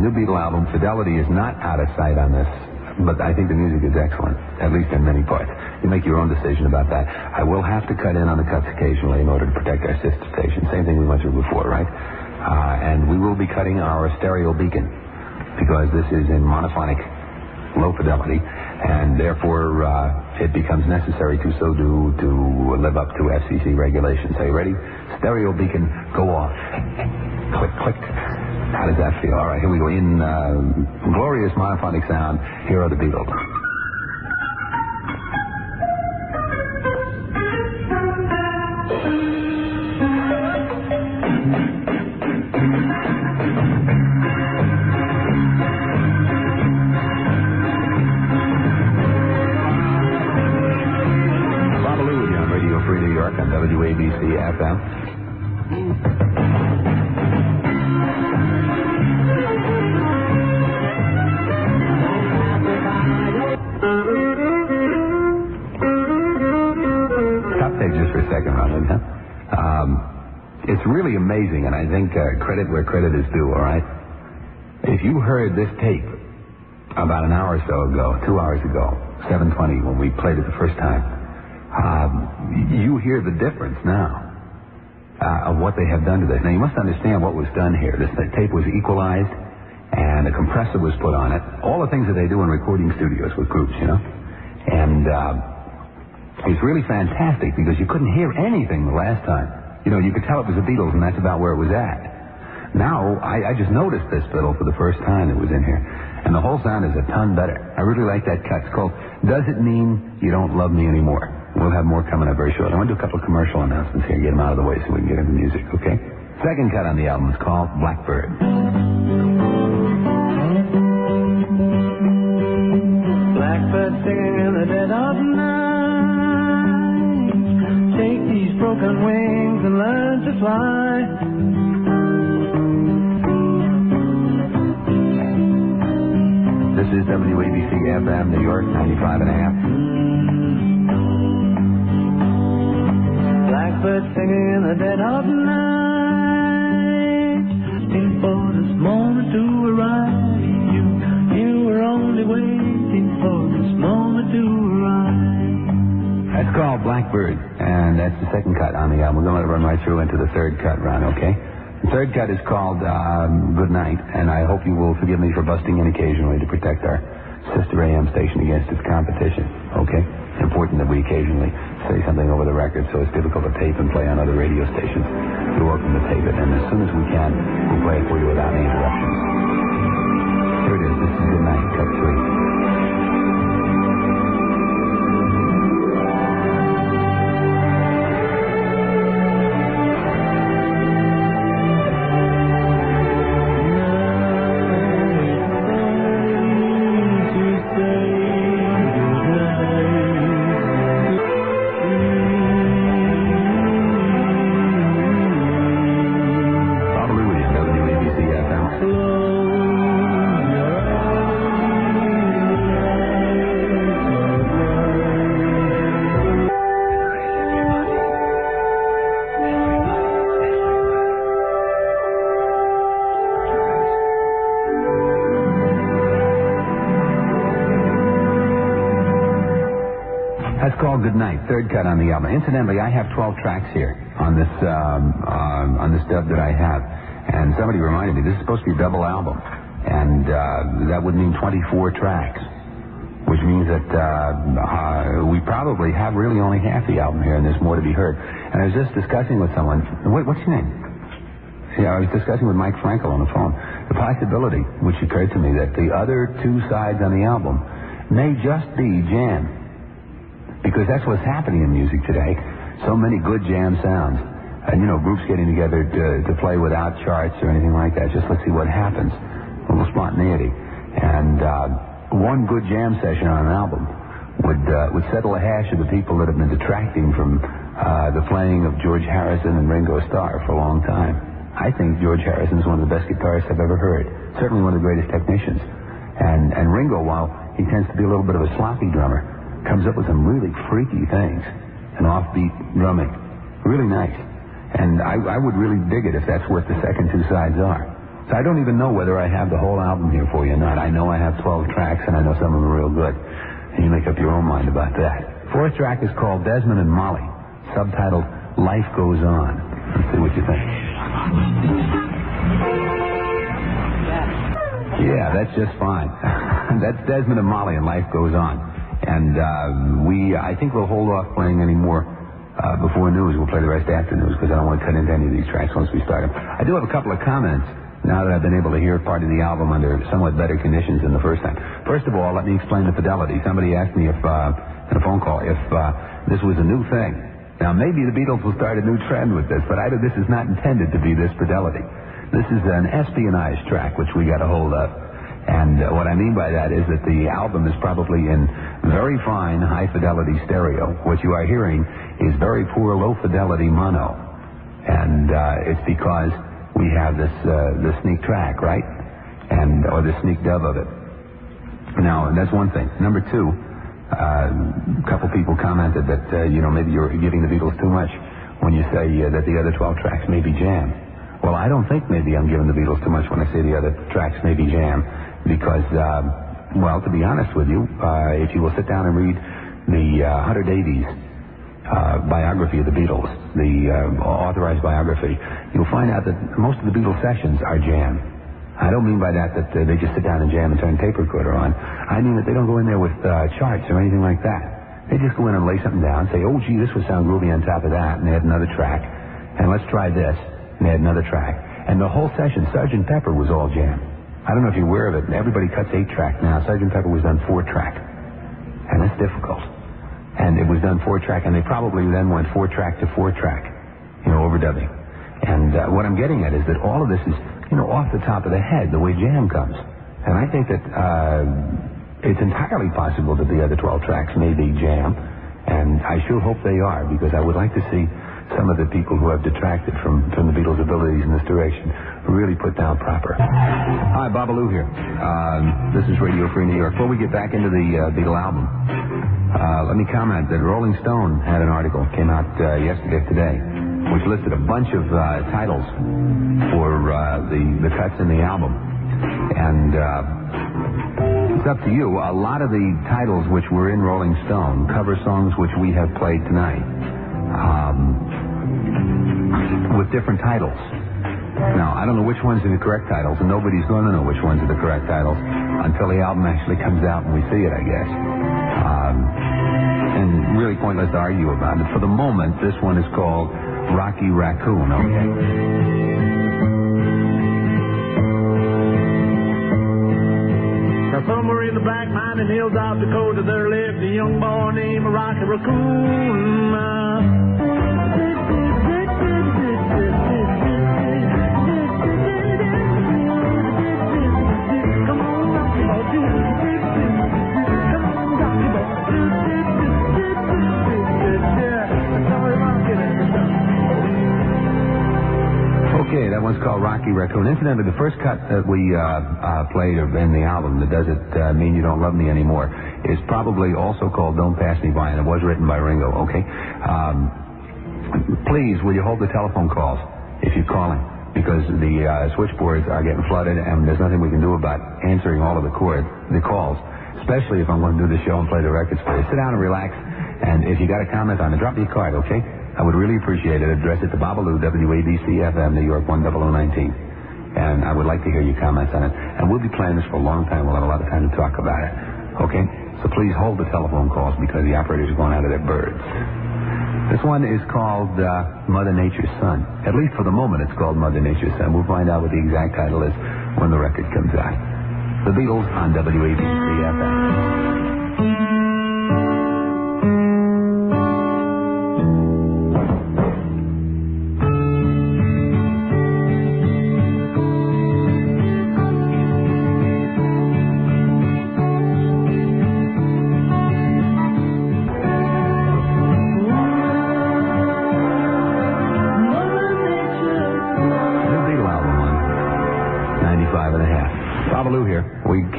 new Beatle album. Fidelity is not out of sight on this, but I think the music is excellent, at least in many parts. You make your own decision about that. I will have to cut in on the cuts occasionally in order to protect our sister station. Same thing we went through before, right? And we will be cutting our stereo beacon because this is in monophonic low fidelity, and therefore it becomes necessary to so do to live up to FCC regulations. Are you ready? Stereo beacon, go off. Click, click. How does that feel? All right, here we go. In glorious monophonic sound, here are the Beatles. Free New York on WABC-FM. Top tape just for a second, Ron, huh? It's really amazing, and I think credit where credit is due, all right? If you heard this tape about an hour or so ago, 2 hours ago, 7:20, when we played it the first time, you hear the difference now of what they have done to this. Now, you must understand what was done here. This tape was equalized, and a compressor was put on it. All the things that they do in recording studios with groups, you know. And it's really fantastic because you couldn't hear anything the last time. You know, you could tell it was the Beatles, and that's about where it was at. Now, I just noticed this fiddle for the first time that was in here, and the whole sound is a ton better. I really like that cut. It's called Does It Mean You Don't Love Me Anymore? We'll have more coming up very shortly. I want to do a couple of commercial announcements here, get them out of the way so we can get into music, okay? Second cut on the album is called Blackbird. Blackbird singing in the dead of night. Take these broken wings and learn to fly. This is WABC-FM, New York, 95.5. Blackbird singing in the dead of night. Waiting for this moment to arrive. You were only waiting for this moment to arrive. That's called Blackbird, and that's the second cut on the album. We're going to let it run right through into the third cut, Ron, okay? The third cut is called Good Night, and I hope you will forgive me for busting in occasionally to protect our sister AM station against its competition, okay? It's important that we occasionally say something over the record so it's difficult to tape and play on other radio stations. You're welcome to tape it, and as soon as we can, we'll play it for you without any interruptions. Here it is. This is Good Night, cut 3. That's called Good Night, third cut on the album. Incidentally, I have 12 tracks here on this dub that I have. And somebody reminded me, this is supposed to be a double album. And that would mean 24 tracks, which means that we probably have really only half the album here, and there's more to be heard. And I was just discussing with someone, what's your name? Yeah, I was discussing with Mike Frankel on the phone the possibility, which occurred to me, that the other two sides on the album may just be jam. Because that's what's happening in music today. So many good jam sounds. And, you know, groups getting together to play without charts or anything like that. Just let's see what happens. A little spontaneity. And one good jam session on an album would settle a hash of the people that have been detracting from the playing of George Harrison and Ringo Starr for a long time. I think George Harrison is one of the best guitarists I've ever heard. Certainly one of the greatest technicians. And Ringo, while he tends to be a little bit of a sloppy drummer, comes up with some really freaky things. And offbeat drumming. Really nice. And I would really dig it if that's what the second two sides are. So I don't even know whether I have the whole album here for you or not. I know I have 12 tracks, and I know some of them are real good. And you make up your own mind about that. Fourth track is called Desmond and Molly, subtitled Life Goes On. Let's see what you think. Yeah, that's just fine. That's Desmond and Molly and Life Goes On. And I think we'll hold off playing any more before news. We'll play the rest after news because I don't want to cut into any of these tracks once we start them. I do have a couple of comments now that I've been able to hear part of the album under somewhat better conditions than the first time. First of all, let me explain the fidelity. Somebody asked me if, in a phone call, if this was a new thing. Now, maybe the Beatles will start a new trend with this, but this is not intended to be this fidelity. This is an espionage track, which we got a hold of. And what I mean by that is that the album is probably in very fine, high-fidelity stereo. What you are hearing is very poor, low-fidelity mono. And it's because we have this sneak track, right? Or the sneak dub of it. Now, that's one thing. Number two, a couple people commented that, maybe you're giving the Beatles too much when you say that the other 12 tracks may be jam. Well, I don't think maybe I'm giving the Beatles too much when I say the other tracks may be jam because, to be honest with you, if you will sit down and read the Hunter Davies biography of the Beatles, the authorized biography, you'll find out that most of the Beatles sessions are jam. I don't mean by that they just sit down and jam and turn tape recorder on. I mean that they don't go in there with charts or anything like that. They just go in and lay something down, say, oh, gee, this would sound groovy on top of that, and they add another track, and let's try this, and they add another track. And the whole session, Sgt. Pepper was all jam. I don't know if you're aware of it. Everybody cuts 8-track now. Sgt. Pepper was done 4-track. And that's difficult. And it was done 4-track, and they probably then went 4-track to 4-track, overdubbing. And what I'm getting at is that all of this is, off the top of the head, the way jam comes. And I think that it's entirely possible that the other 12 tracks may be jam, and I sure hope they are, because I would like to see some of the people who have detracted from the Beatles' abilities in this direction really put down proper. Hi, Babalu here. This is Radio Free New York. Before we get back into the Beatle album, let me comment that Rolling Stone had an article, came out today, which listed a bunch of titles for the cuts in the album. And it's up to you. A lot of the titles which were in Rolling Stone cover songs which we have played tonight with different titles. Now, I don't know which ones are the correct titles, and nobody's going to know which ones are the correct titles until the album actually comes out and we see it, I guess. And really pointless to argue about it. For the moment, this one is called Rocky Raccoon, okay? Now somewhere in the black mining hills of Dakota there lived a young boy named Rocky Raccoon. Okay, that one's called Rocky Raccoon. Incidentally, the first cut that we played in the album, that Does It Mean You Don't Love Me Anymore, is probably also called Don't Pass Me By, and it was written by Ringo, okay? Please, will you hold the telephone calls if you're calling? Because the switchboards are getting flooded, and there's nothing we can do about answering all of the calls, especially if I'm going to do the show and play the records for you. Sit down and relax, and if you got a comment on it, drop me a card, okay? I would really appreciate it. Address it to Babalu, WABC-FM, New York 10019. And I would like to hear your comments on it. And we'll be playing this for a long time. We'll have a lot of time to talk about it. Okay? So please hold the telephone calls because the operators are going out of their birds. This one is called Mother Nature's Son. At least for the moment, it's called Mother Nature's Son. We'll find out what the exact title is when the record comes out. The Beatles on WABC-FM.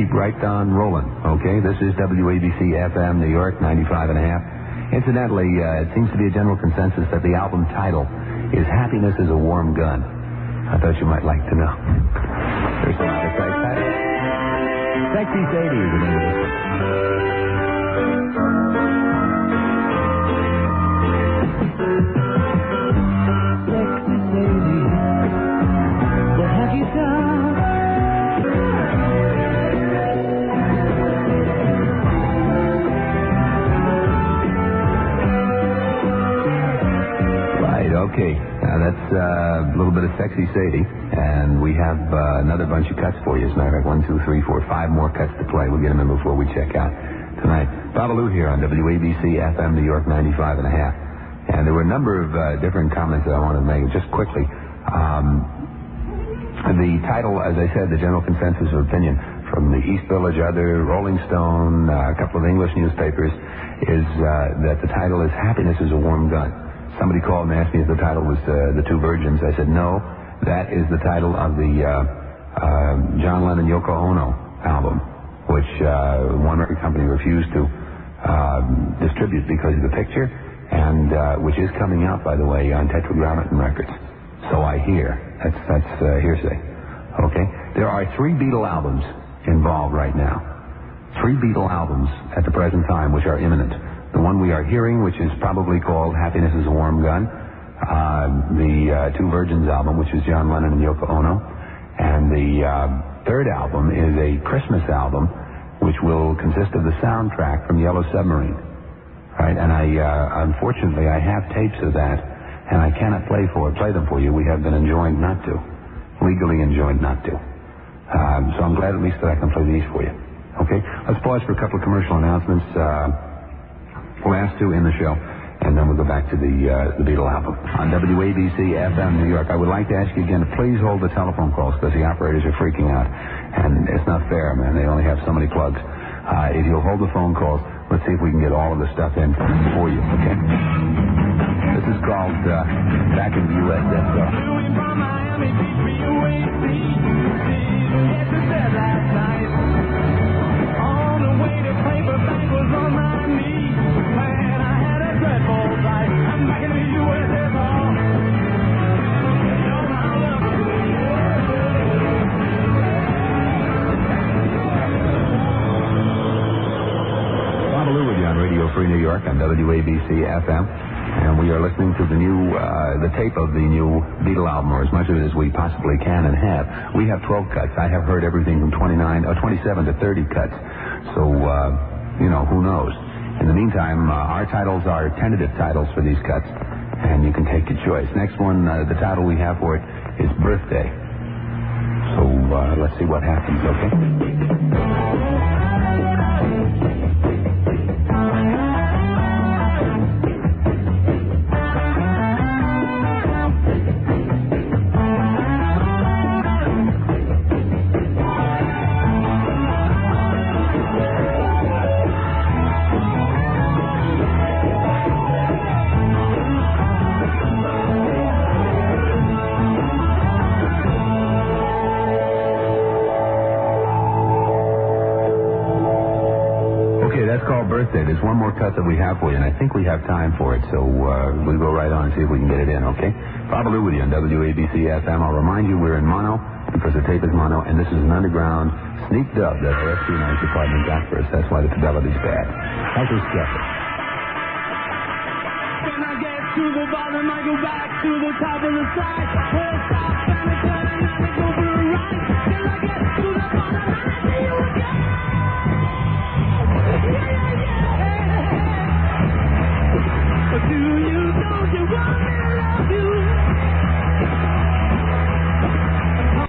Right on rolling. Okay, this is WABC-FM, New York, 95.5. Incidentally, it seems to be a general consensus that the album title is Happiness is a Warm Gun. I thought you might like to know. There's some appetite. Sexy Sadie is the name of this one. Sexy Sadie, what have you done? Right, okay. Now that's a little bit of Sexy Sadie, and we have another bunch of cuts for you. As a matter of fact, 1, 2, 3, 4, 5 more cuts to play. We'll get them in before we check out tonight. Babalu here on WABC-FM New York 95.5. And there were a number of different comments that I wanted to make. Just quickly, the title, as I said, the general consensus of opinion from the East Village, other Rolling Stone, a couple of English newspapers, is that the title is Happiness is a Warm Gun. Somebody called and asked me if the title was The Two Virgins. I said, no, that is the title of the John Lennon Yoko Ono album, which one record company refused to distribute because of the picture, and which is coming out, by the way, on Tetragrammaton Records. So I hear. That's hearsay. Okay? There are 3 Beatle albums involved right now. 3 Beatle albums at the present time, which are imminent. The one we are hearing, which is probably called Happiness is a Warm Gun. The Two Virgins album, which is John Lennon and Yoko Ono. And the third album is a Christmas album, which will consist of the soundtrack from Yellow Submarine. Right? And unfortunately, I have tapes of that, and I cannot play them for you. We have been enjoined not to. Legally enjoined not to. So I'm glad at least that I can play these for you. Okay? Let's pause for a couple of commercial announcements. Last 2 in the show, and then we'll go back to the Beatle album. On WABC-FM New York, I would like to ask you again to please hold the telephone calls because the operators are freaking out, and it's not fair, man. They only have so many plugs. If you'll hold the phone calls, let's see if we can get all of the stuff in for you, okay? This is called Back in the USSR. On the way to paperback was on my knees. Man, I had a dreadful life. I'm back in the USSR. Babalu with you on Radio Free New York on WABC-FM. And we are listening to the tape of the new Beatle album, or as much of it as we possibly can and have. We have 12 cuts. I have heard everything from 27 to 30 cuts. So, who knows? In the meantime, our titles are tentative titles for these cuts, and you can take your choice. Next one, the title we have for it is Birthday. So, let's see what happens, okay? Birthday. There's one more cut that we have for you, and I think we have time for it, so we'll go right on and see if we can get it in, okay? Babalu with you on WABC-FM. I'll remind you we're in mono because the tape is mono, and this is an underground sneak dub that our espionage department got for us. That's why the fidelity's bad. How's this stuff? When I get to the bottom, I go back to the top of the side. We'll stop and it's turn and it's over right. Till I get to the bottom and I see you again. Do you